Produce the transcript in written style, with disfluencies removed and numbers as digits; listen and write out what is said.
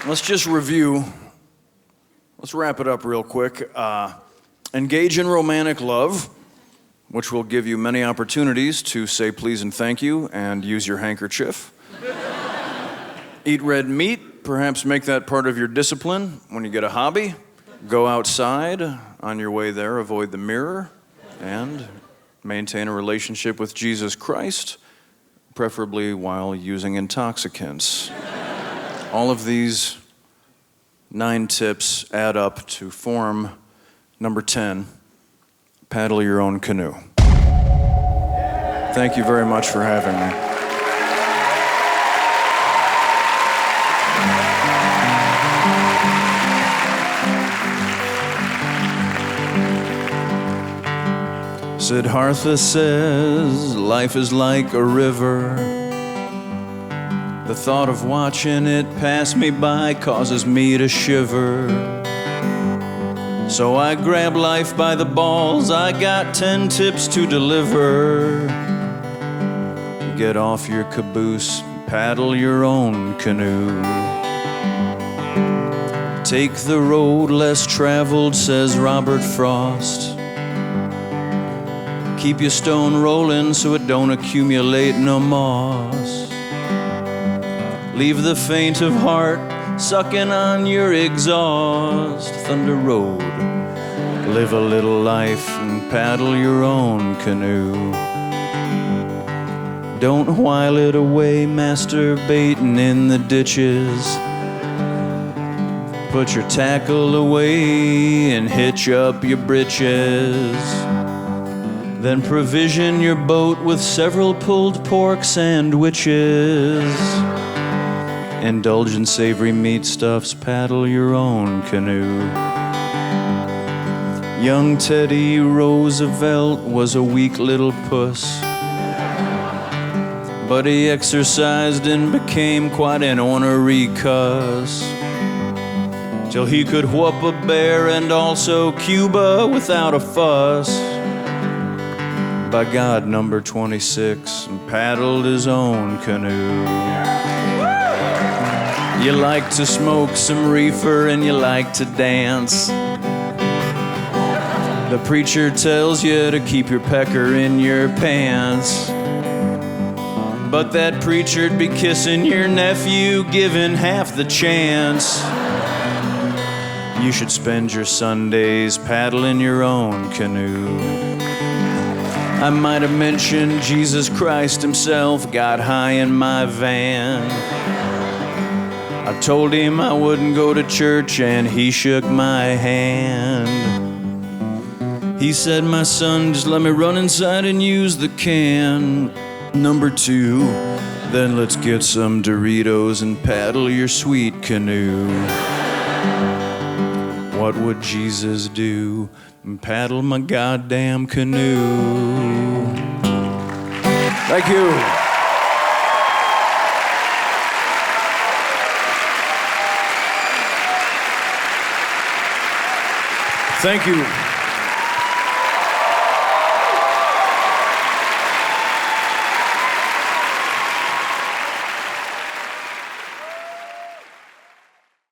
Let's just review. Let's wrap it up real quick. Engage in romantic love, which will give you many opportunities to say please and thank you and use your handkerchief. Eat red meat, perhaps make that part of your discipline when you get a hobby. Go outside. On your way there, avoid the mirror. And maintain a relationship with Jesus Christ, preferably while using intoxicants. All of these 9 tips add up to form number 10, paddle your own canoe. Thank you very much for having me. Siddhartha says life is like a river. The thought of watching it pass me by causes me to shiver. So I grab life by the balls, I got 10 tips to deliver. Get off your caboose, paddle your own canoe. Take the road less traveled, says Robert Frost. Keep your stone rolling so it don't accumulate no moss. Leave the faint of heart sucking on your exhaust. Thunder Road, live a little life and paddle your own canoe. Don't while it away masturbating in the ditches. Put your tackle away and hitch up your britches. Then provision your boat with several pulled pork sandwiches. Indulge in savory meat stuffs, paddle your own canoe. Young Teddy Roosevelt was a weak little puss, but he exercised and became quite an ornery cuss, till he could whoop a bear and also Cuba without a fuss. By God, number 26, and paddled his own canoe. You like to smoke some reefer and you like to dance. The preacher tells you to keep your pecker in your pants, but that preacher'd be kissing your nephew, given half the chance. You should spend your Sundays paddling your own canoe. I might have mentioned Jesus Christ himself got high in my van. I told him I wouldn't go to church and he shook my hand. He said, my son, just let me run inside and use the can. Number 2, then let's get some Doritos and paddle your sweet canoe. What would Jesus do? Paddle my goddamn canoe. Thank you. Thank you.